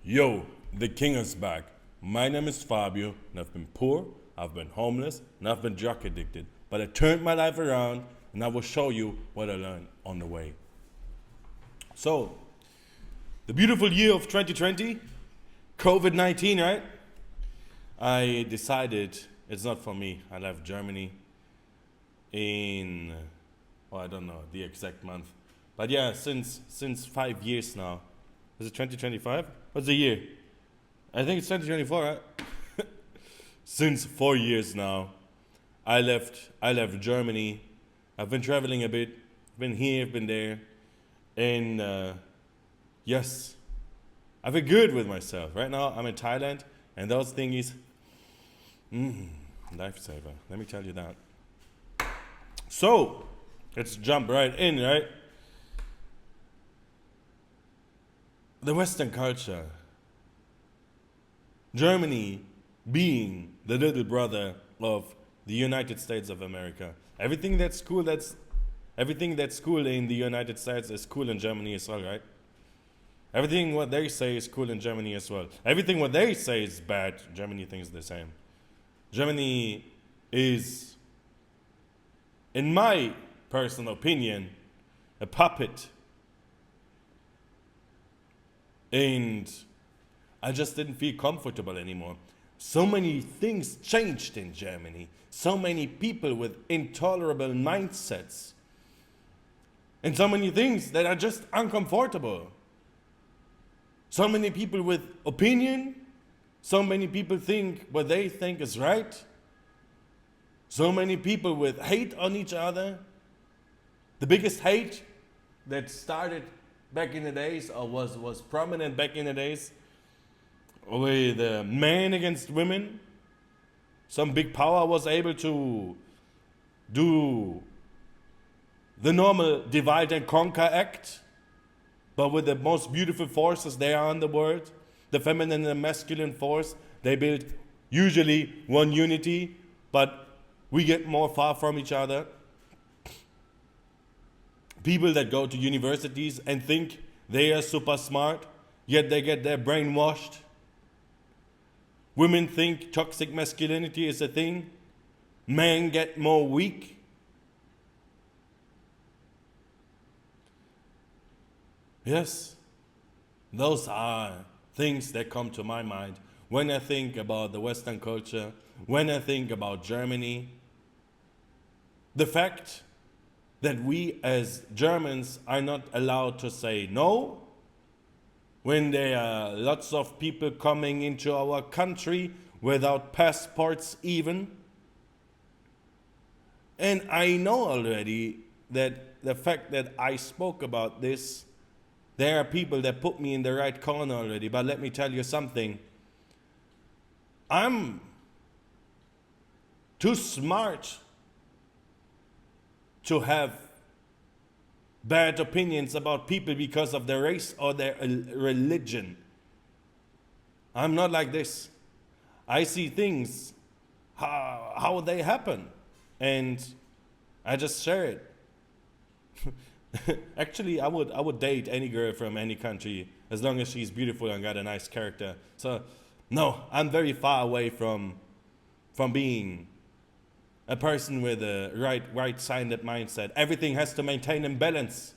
Yo, the king is back. My name is Fabio, and I've been poor, I've been homeless, and I've been drug addicted. But I turned my life around, and I will show you what I learned on the way. So, the beautiful year of 2020, COVID 19, right? I decided it's not for me. I left Germany in, I don't know the exact month. But yeah, since 5 years now. Is it 2025? What's the year? I think it's 2024, right? Since 4 years now, I left Germany. I've been traveling a bit, been here, been there, and yes, I feel good with myself. Right now, I'm in Thailand, and those thingies, lifesaver. Let me tell you that. So, let's jump right in, right? The Western culture. Germany being the little brother of the United States of America. Everything that's cool in the United States is cool in Germany as well, right? Everything what they say is cool in Germany as well. Everything what they say is bad, Germany thinks the same. Germany is, in my personal opinion, a puppet. And I just didn't feel comfortable anymore. So many things changed in Germany. So many people with intolerable mindsets. And so many things that are just uncomfortable. So many people with opinion. So many people think what they think is right. So many people with hate on each other. The biggest hate that started back in the days, or was prominent back in the days, with men against women. Some big power was able to do the normal divide and conquer act, but with the most beautiful forces there are in the world, the feminine and the masculine force, they build usually one unity, but we get more far from each other. People that go to universities and think they are super smart, yet they get their brain washed. Women think toxic masculinity is a thing. Men get more weak. Yes, those are things that come to my mind when I think about the Western culture, when I think about Germany. The fact that we as Germans are not allowed to say no when there are lots of people coming into our country without passports even. And I know already that the fact that I spoke about this, there are people that put me in the right corner already, but let me tell you something. I'm too smart to have bad opinions about people because of their race or their religion. I'm not like this. I see things how they happen, and I just share it. Actually, I would date any girl from any country as long as she's beautiful and got a nice character. So, no, I'm very far away from being a person with a right-sided mindset. Everything has to maintain in balance.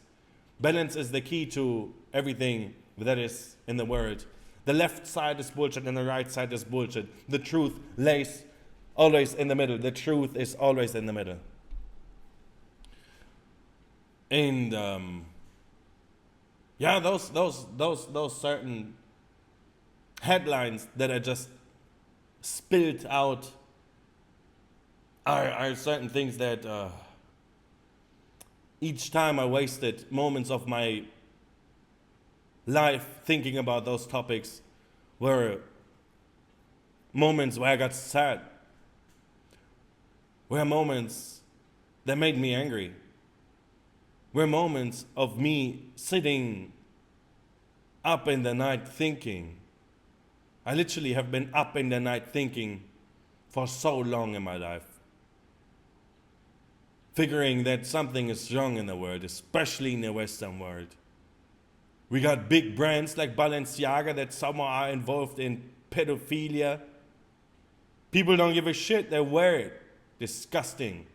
Balance is the key to everything that is in the world. The left side is bullshit and the right side is bullshit. The truth lays always in the middle. The truth is always in the middle. And yeah, those certain headlines that I just spilled out are certain things that each time I wasted moments of my life thinking about those topics were moments where I got sad, were moments that made me angry, were moments of me sitting up in the night thinking. I literally have been up in the night thinking for so long in my life, figuring that something is wrong in the world, especially in the Western world. We got big brands like Balenciaga that somehow are involved in pedophilia. People don't give a shit, they wear it. Disgusting.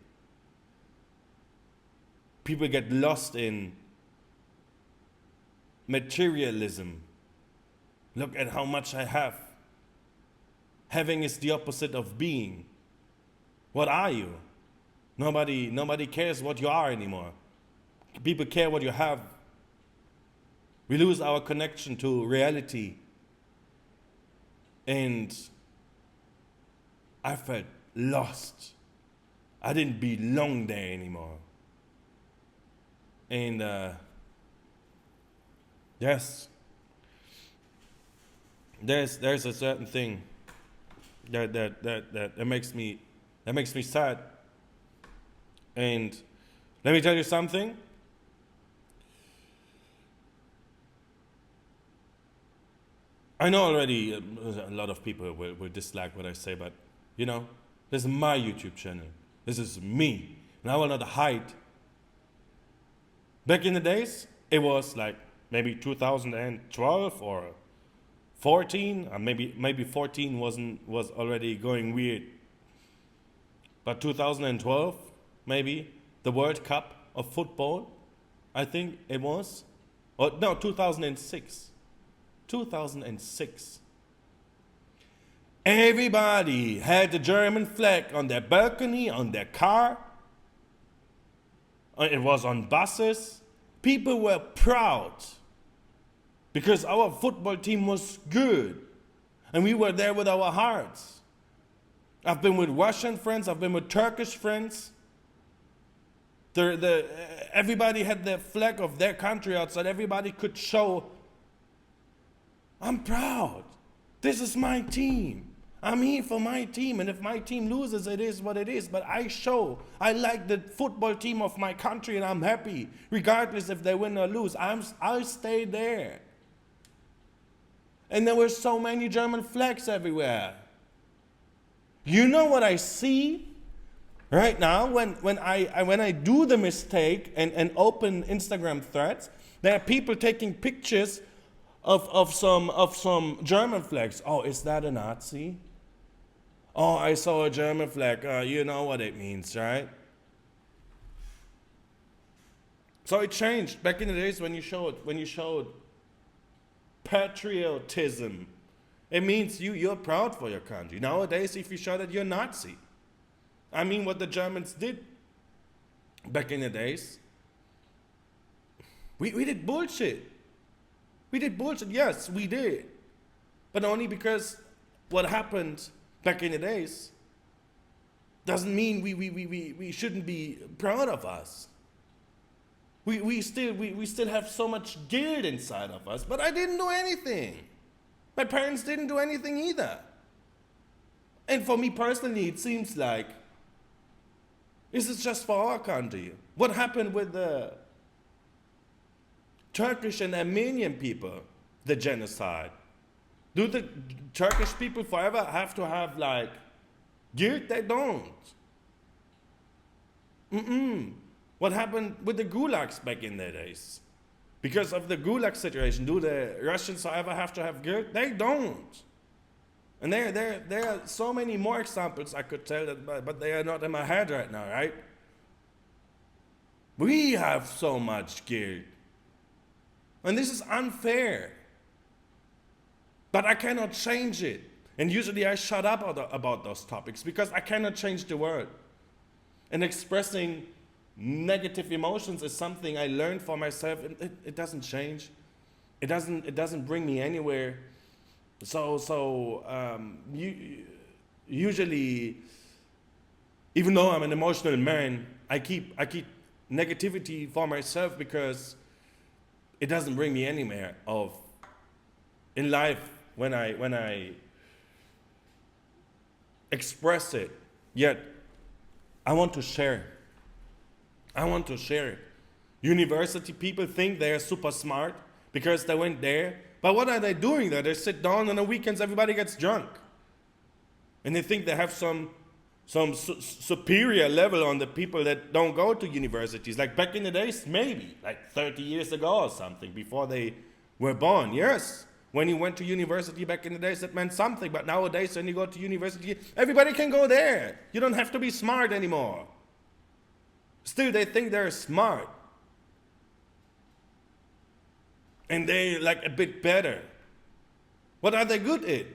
People get lost in materialism. Look at how much I have. Having is the opposite of being. What are you? Nobody cares what you are anymore. People care what you have. We lose our connection to reality. And I felt lost. I didn't belong there anymore. And yes, there's a certain thing that makes me sad. And let me tell you something. I know already a lot of people will dislike what I say, but this is my YouTube channel. This is me. And I will not hide. Back in the days, it was like maybe 2012 or 14, or maybe 14 was already going weird. But 2012, maybe, the World Cup of football, I think it was. Or no, 2006. 2006. Everybody had the German flag on their balcony, on their car. It was on buses. People were proud because our football team was good and we were there with our hearts. I've been with Russian friends, I've been with Turkish friends. Everybody had the flag of their country outside. Everybody could show, I'm proud. This is my team. I'm here for my team, and if my team loses, it is what it is. But I like the football team of my country, and I'm happy, regardless if they win or lose. I'll stay there. And there were so many German flags everywhere. You know what I see right now when I do the mistake and open Instagram threads? There are people taking pictures of some German flags. Oh, is that a Nazi? Oh, I saw a German flag. You know what it means, right? So it changed. Back in the days when you showed patriotism, it means you're proud for your country. Nowadays, if you show that, you're Nazi. I mean, what the Germans did back in the days, we did bullshit. We did bullshit, yes, we did. But only because what happened back in the days doesn't mean we shouldn't be proud of us. We still have so much guilt inside of us, but I didn't do anything. My parents didn't do anything either. And for me personally, it seems like this is just for our country. What happened with the Turkish and Armenian people, the genocide? Do the Turkish people forever have to have guilt? They don't. What happened with the gulags back in their days? Because of the gulag situation, do the Russians forever have to have guilt? They don't. And there are so many more examples I could tell, but they are not in my head right now, right? We have so much guilt. And this is unfair. But I cannot change it. And usually I shut up about those topics because I cannot change the world. And expressing negative emotions is something I learned for myself, and it doesn't change. It doesn't bring me anywhere. Usually, even though I'm an emotional man, I keep negativity for myself because it doesn't bring me anywhere in life when I express it. Yet I want to share. I want to share it. University people think they are super smart because they went there. But what are they doing there? They sit down on the weekends, everybody gets drunk. And they think they have some superior level on the people that don't go to universities. Like back in the days, maybe, like 30 years ago or something, before they were born. Yes, when you went to university back in the days, that meant something. But nowadays, when you go to university, everybody can go there. You don't have to be smart anymore. Still, they think they're smart. And they like a bit better. What are they good at?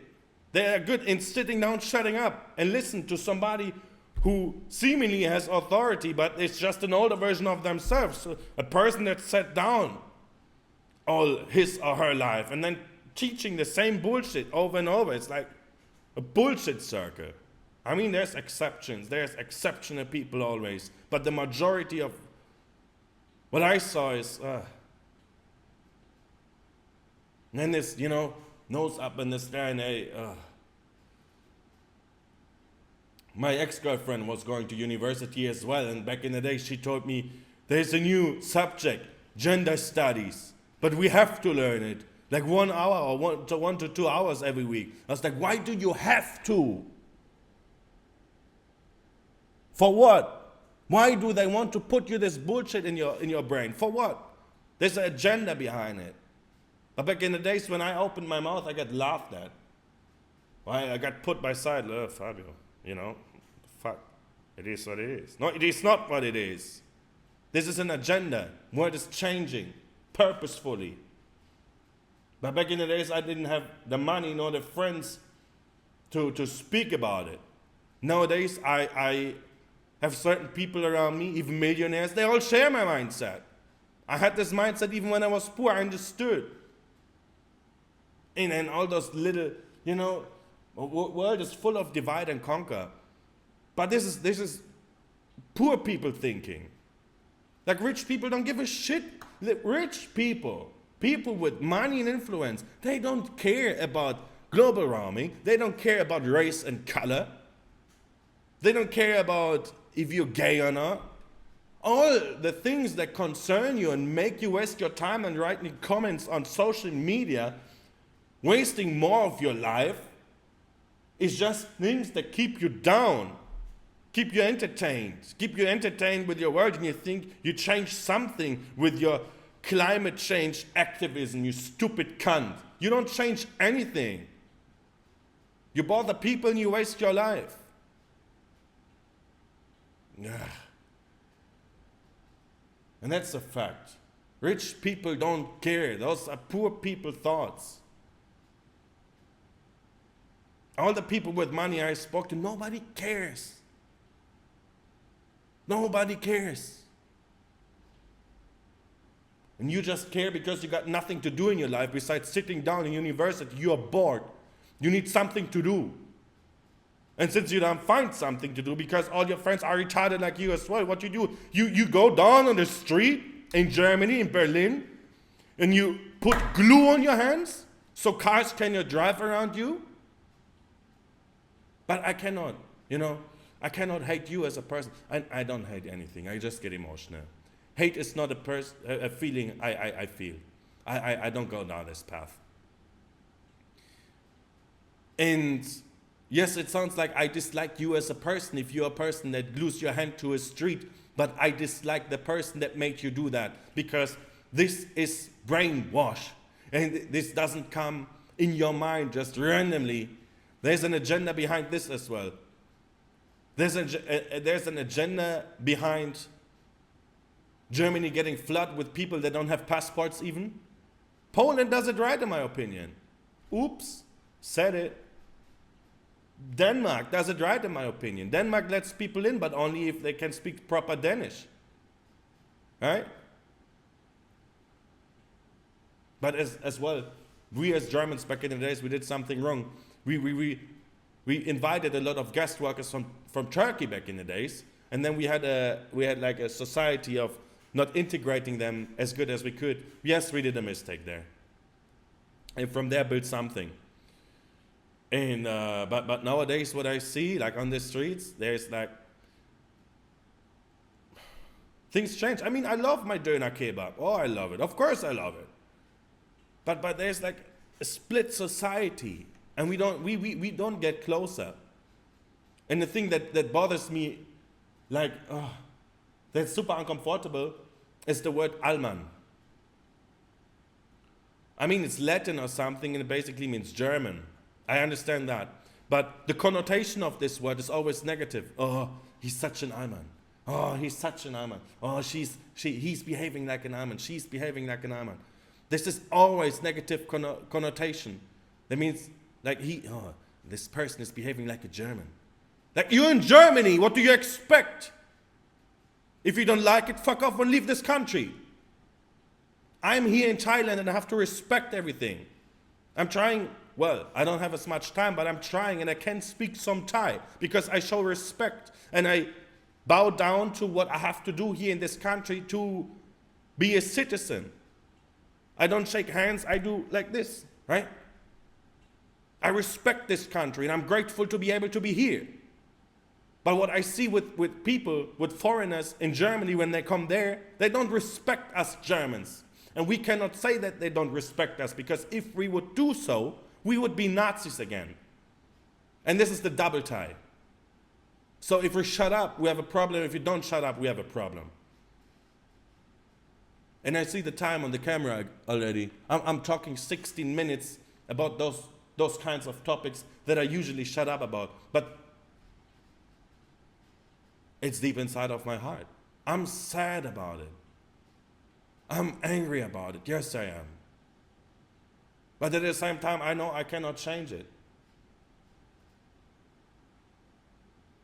They are good in sitting down, shutting up, and listen to somebody who seemingly has authority, but it's just an older version of themselves. So a person that sat down all his or her life and then teaching the same bullshit over and over. It's like a bullshit circle. I mean, there's exceptions. There's exceptional people always. But the majority of what I saw is, and then this, nose up in the sky, and my ex-girlfriend was going to university as well, and back in the day she told me, there's a new subject, gender studies, but we have to learn it, like 1 hour or 1 to 2 hours every week. I was like, why do you have to? For what? Why do they want to put you this bullshit in your brain? For what? There's an agenda behind it. But back in the days when I opened my mouth, I got laughed at. I got put by side. Fabio, fuck. It is what it is. No, it is not what it is. This is an agenda. Word is changing purposefully. But back in the days, I didn't have the money nor the friends to speak about it. Nowadays, I have certain people around me, even millionaires, they all share my mindset. I had this mindset even when I was poor. I understood. And all those little, world is full of divide and conquer. But this is poor people thinking. Like rich people don't give a shit. Rich people with money and influence, they don't care about global warming. They don't care about race and color. They don't care about if you're gay or not. All the things that concern you and make you waste your time and writing comments on social media, wasting more of your life, is just things that keep you down, keep you entertained with your world, and you think you change something with your climate change activism, you stupid cunt. You don't change anything. You bother people and you waste your life. And that's a fact. Rich people don't care. Those are poor people thoughts. All the people with money I spoke to, nobody cares. Nobody cares. And you just care because you got nothing to do in your life besides sitting down in university. You are bored. You need something to do. And since you don't find something to do because all your friends are retarded like you as well, what you do, you go down on the street in Germany, in Berlin, and you put glue on your hands so cars cannot drive around you. But I cannot, I cannot hate you as a person. I don't hate anything. I just get emotional. Hate is not a feeling I feel. I don't go down this path. And yes, it sounds like I dislike you as a person if you're a person that glues your hand to a street, but I dislike the person that made you do that because this is brainwash. And this doesn't come in your mind just randomly. There's an agenda behind this as well. There's an agenda behind Germany getting flooded with people that don't have passports even. Poland does it right in my opinion. Oops, said it. Denmark does it right in my opinion. Denmark lets people in, but only if they can speak proper Danish. Right? But as well, we as Germans back in the days, we did something wrong. We invited a lot of guest workers from Turkey back in the days, and then we had like a society of not integrating them as good as we could. Yes, we did a mistake there, and from there built something. And but nowadays, what I see like on the streets, there's like things change. I mean, I love my doner kebab. Oh, I love it. Of course, I love it. But there's like a split society. And we don't get closer. And the thing that bothers me, like, that's super uncomfortable, is the word Allmann. I mean, it's Latin or something, and it basically means German. I understand that. But the connotation of this word is always negative. Oh, he's such an Alman. Oh, he's such an Alman. Oh, he's behaving like an Alman. She's behaving like an Alman. This is always negative connotation. That means, like, this person is behaving like a German. Like, you're in Germany, what do you expect? If you don't like it, fuck off and leave this country. I'm here in Thailand and I have to respect everything. I'm trying, well, I don't have as much time, but I'm trying, and I can speak some Thai because I show respect and I bow down to what I have to do here in this country to be a citizen. I don't shake hands, I do like this, right? I respect this country and I'm grateful to be able to be here. But what I see with people, with foreigners in Germany, when they come there, they don't respect us Germans. And we cannot say that they don't respect us, because if we would do so, we would be Nazis again. And this is the double tie. So if we shut up, we have a problem. If we don't shut up, we have a problem. And I see the time on the camera already. I'm talking 16 minutes about those kinds of topics that I usually shut up about. But it's deep inside of my heart. I'm sad about it. I'm angry about it. Yes, I am. But at the same time, I know I cannot change it.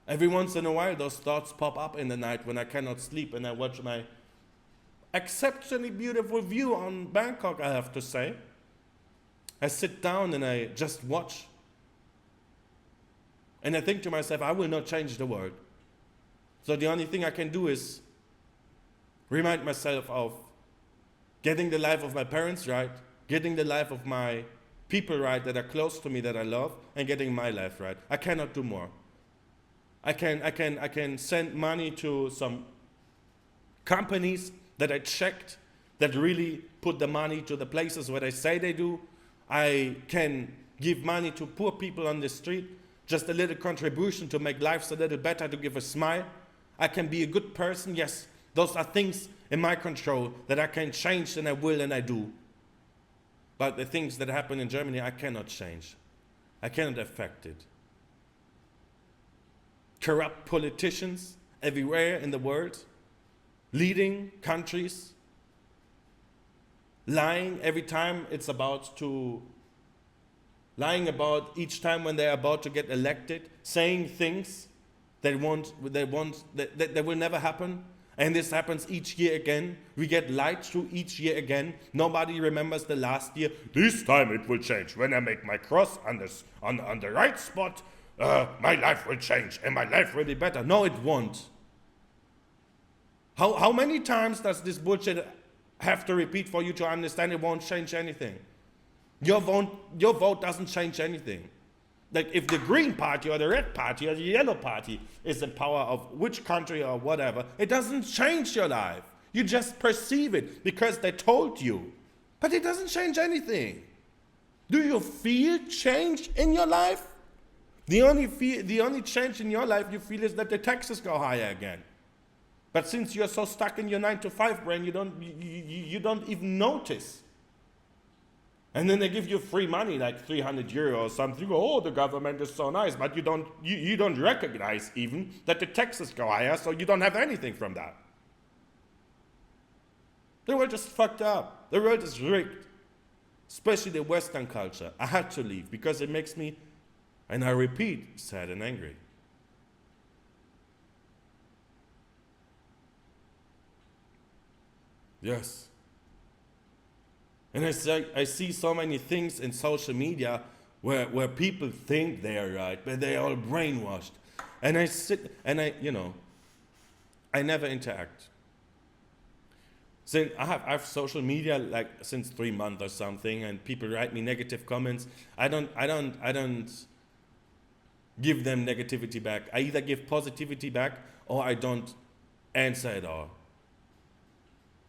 Every once in a while, those thoughts pop up in the night when I cannot sleep and I watch my exceptionally beautiful view on Bangkok, I have to say. I sit down and I just watch. And I think to myself, I will not change the world. So the only thing I can do is remind myself of getting the life of my parents right, getting the life of my people right that are close to me, that I love, and getting my life right. I cannot do more. I can send money to some companies that I checked that really put the money to the places where they say they do. I can give money to poor people on the street, just a little contribution to make lives a little better, to give a smile. I can be a good person, yes. Those are things in my control that I can change, and I will and I do. But the things that happen in Germany, I cannot change. I cannot affect it. Corrupt politicians everywhere in the world, leading countries, lying every time it's about to, lying about each time when they're about to get elected, saying things that will never happen. And this happens each year again. We get lied to each year again. Nobody remembers the last year. This time it will change. When I make my cross on the right spot, my life will change and my life will be better. No, it won't. How many times does this bullshit have to repeat for you to understand it won't change anything? Your vote doesn't change anything. Like, if the Green Party or the Red Party or the Yellow Party is in power of which country or whatever, it doesn't change your life. You just perceive it because they told you. But it doesn't change anything. Do you feel change in your life? The only change in your life you feel is that the taxes go higher again. But since you're so stuck in your 9-to-5 brain, you don't even notice. And then they give you free money, like 300 euro or something. Oh, the government is so nice, but you don't recognize even that the taxes go higher, so you don't have anything from that. The world is fucked up. The world is rigged. Especially the Western culture. I had to leave because it makes me, and I repeat, sad and angry. Yes. And I see so many things in social media where people think they are right, but they're all brainwashed. And I sit and I never interact. Since I have social media like since 3 months or something, and people write me negative comments. I don't give them negativity back. I either give positivity back or I don't answer at all.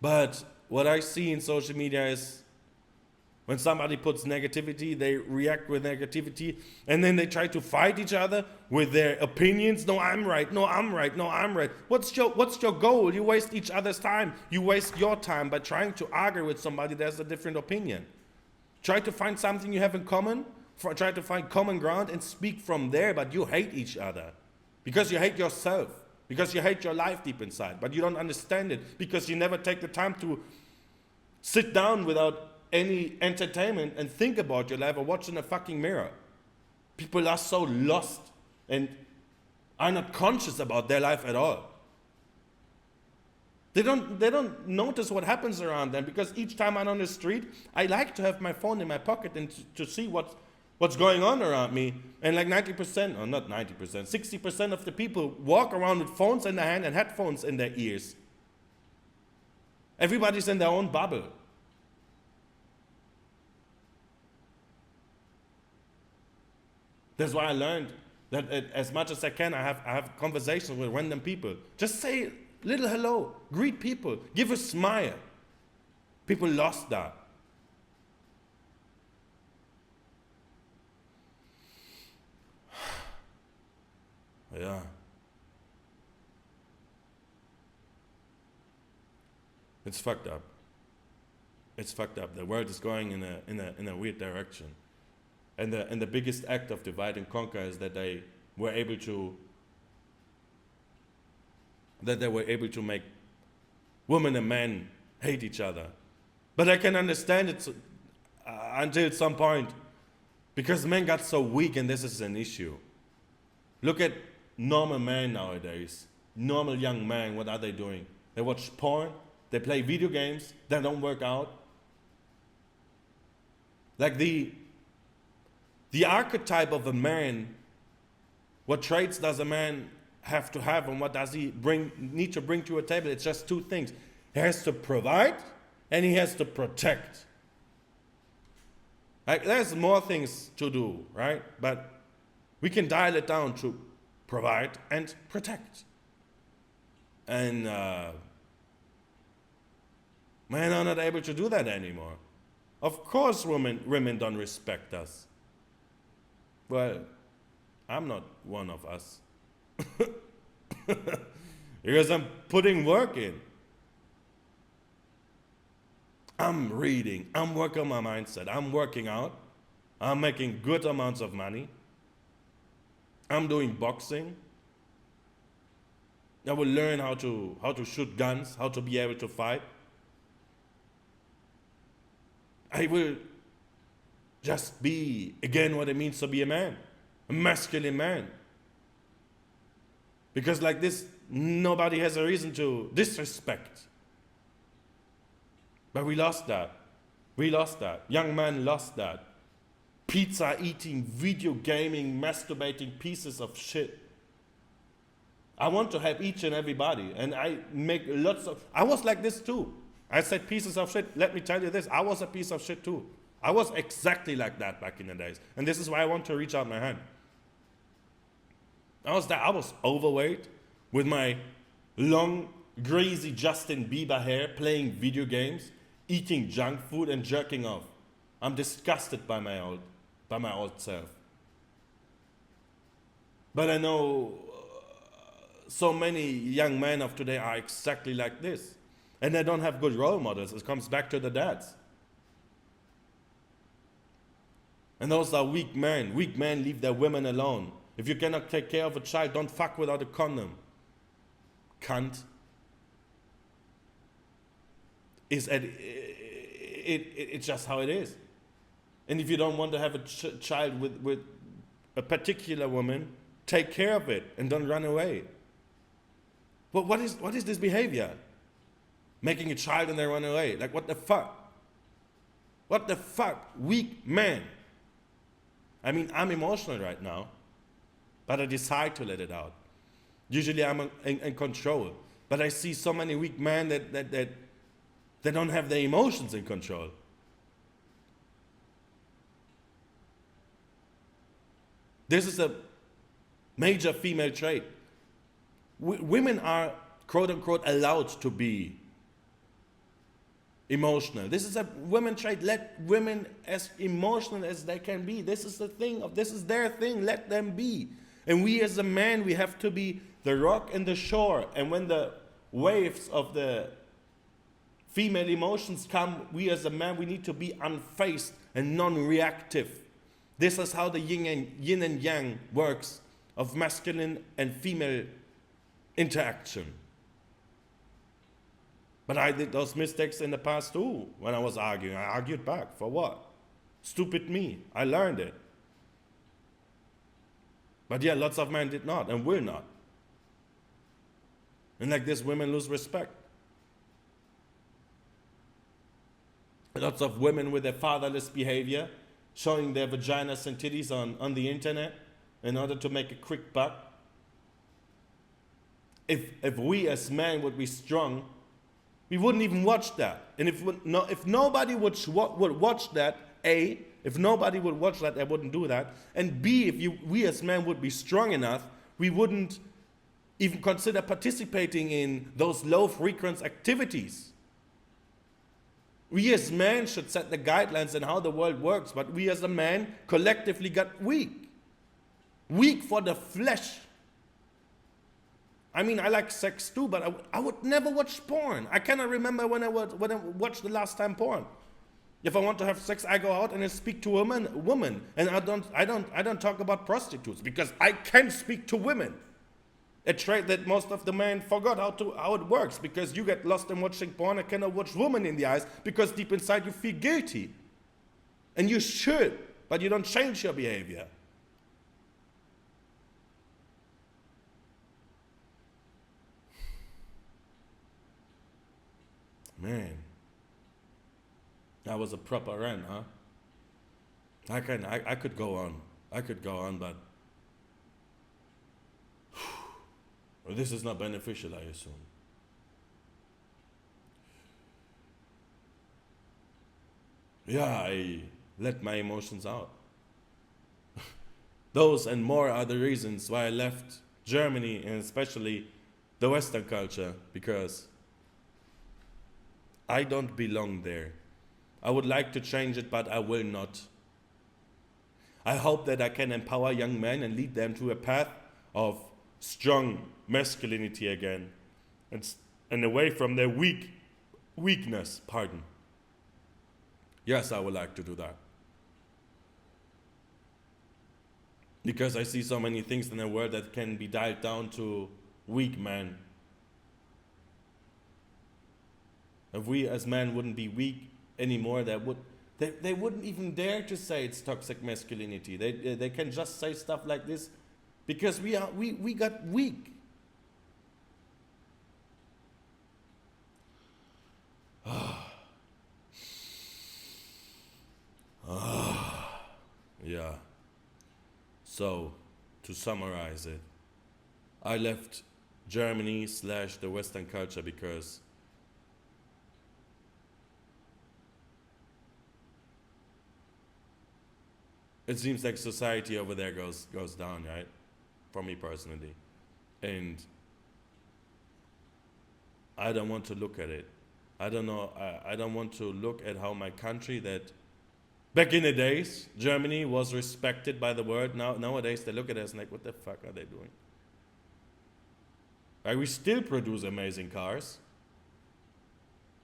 But what I see in social media is, when somebody puts negativity, they react with negativity, and then they try to fight each other with their opinions. No, I'm right. No, I'm right. No, I'm right. What's your goal? You waste each other's time. You waste your time by trying to argue with somebody that has a different opinion. Try to find something you have in common. Try to find common ground and speak from there, but you hate each other. Because you hate yourself. Because you hate your life deep inside. But you don't understand it. Because you never take the time to sit down without any entertainment and think about your life or watch in a fucking mirror. People are so lost and are not conscious about their life at all. They don't notice what happens around them, because each time I'm on the street, I like to have my phone in my pocket and to see what's going on around me. And like 90%, or not 90%, 60% of the people walk around with phones in their hand and headphones in their ears. Everybody's in their own bubble. That's why I learned that as much as I can, I have conversations with random people. Just say little hello, greet people, give a smile. People lost that. Yeah. It's fucked up. It's fucked up. The world is going in a weird direction. And the biggest act of divide and conquer is that they were able to make women and men hate each other. But I can understand it until some point, because men got so weak, and this is an issue. Look at normal men nowadays. Normal young men, what are they doing? They watch porn, they play video games, they don't work out. Like the archetype of a man, what traits does a man have to have, and what does he need to bring to a table? It's just two things. He has to provide and he has to protect. Like, there's more things to do, right? But we can dial it down to provide and protect. And men are not able to do that anymore. Of course women don't respect us. Well, I'm not one of us. Because I'm putting work in. I'm reading. I'm working on my mindset. I'm working out. I'm making good amounts of money. I'm doing boxing. I will learn how to shoot guns, how to be able to fight. I will just be, again, what it means to be a man. A masculine man. Because like this, nobody has a reason to disrespect. But we lost that. We lost that. Young men lost that. Pizza eating, video gaming, masturbating pieces of shit. I want to help each and everybody. And I make lots of... I was like this too. I said pieces of shit. Let me tell you this. I was a piece of shit too. I was exactly like that back in the days. And this is why I want to reach out my hand. I was overweight with my long, greasy Justin Bieber hair, playing video games, eating junk food and jerking off. I'm disgusted by my old self. But I know so many young men of today are exactly like this. And they don't have good role models. It comes back to the dads. And those are weak men. Weak men leave their women alone. If you cannot take care of a child, don't fuck without a condom. Cunt. It's just how it is. And if you don't want to have a child with a particular woman, take care of it and don't run away. But what is this behavior? Making a child and then run away. Like, what the fuck? What the fuck? Weak man. I mean, I'm emotional right now, but I decide to let it out. Usually I'm in control, but I see so many weak men that they don't have their emotions in control. This is a major female trait. Women are, quote unquote, allowed to be emotional. This is a women trait. Let women as emotional as they can be. This is the thing. This is their thing. Let them be. And we as a man, we have to be the rock and the shore. And when the waves of the female emotions come, we as a man, we need to be unfazed and non-reactive. This is how the yin and yang works of masculine and female interaction. But I did those mistakes in the past too. When I was arguing, I argued back. For what? Stupid me. I learned it. But yeah, lots of men did not and will not. And like this, women lose respect. Lots of women with their fatherless behavior, showing their vaginas and titties on the internet in order to make a quick buck. If we as men would be strong, we wouldn't even watch that. And if nobody would watch that, A, if nobody would watch that, they wouldn't do that. And B, if we as men would be strong enough, we wouldn't even consider participating in those low-frequency activities. We as men should set the guidelines on how the world works, but we as a man collectively got weak. Weak for the flesh. I mean, I like sex too, but I would never watch porn. I cannot remember when I watched the last time porn. If I want to have sex, I go out and I speak to a woman, and I don't talk about prostitutes because I can speak to women. A trait that most of the men forgot how it works, because you get lost in watching porn and cannot watch women in the eyes because deep inside you feel guilty. And you should, but you don't change your behavior. Man, that was a proper rant, huh? I could go on. I could go on, but this is not beneficial, I assume. Yeah, I let my emotions out. Those and more are the reasons why I left Germany, and especially the Western culture, because I don't belong there. I would like to change it, but I will not. I hope that I can empower young men and lead them to a path of strong masculinity again, and away from their weakness. Yes, I would like to do that. Because I see so many things in the world that can be dialed down to weak men. If we as men wouldn't be weak anymore, they wouldn't even dare to say it's toxic masculinity. They can just say stuff like this because we got weak. Yeah. So, to summarize it, I left Germany / the Western culture because it seems like society over there goes down, right? For me personally. And I don't want to look at it. I don't know, I don't want to look at how my country that back in the days, Germany was respected by the world. Nowadays they look at us and like, what the fuck are they doing? Like, we still produce amazing cars.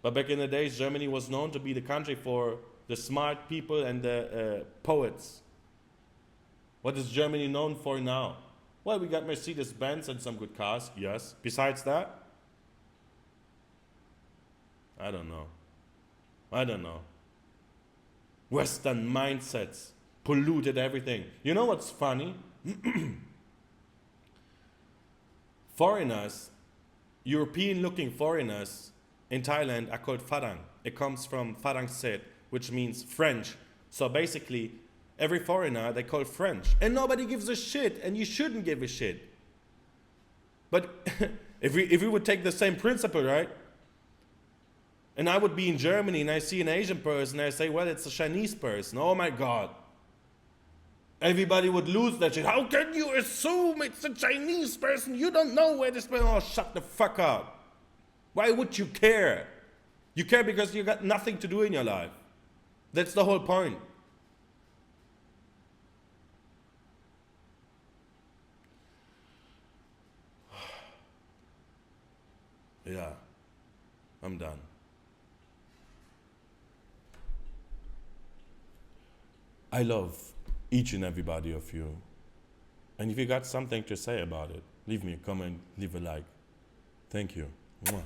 But back in the days, Germany was known to be the country for the smart people and the poets. What is Germany known for now? Well, we got Mercedes-Benz and some good cars, yes. Besides that, I don't know. Western mindsets polluted everything. You know what's funny? Foreigners, European-looking foreigners in Thailand are called Farang. It comes from Farangset, which means French. So basically, every foreigner they call French. And nobody gives a shit, and you shouldn't give a shit. But if we would take the same principle, right? And I would be in Germany and I see an Asian person and I say, well, it's a Chinese person. Oh my God. Everybody would lose that shit. How can you assume it's a Chinese person? You don't know where this person. Oh, shut the fuck up. Why would you care? You care because you got nothing to do in your life. That's the whole point. Yeah, I'm done. I love each and everybody of you. And if you got something to say about it, leave me a comment, leave a like. Thank you. Mwah.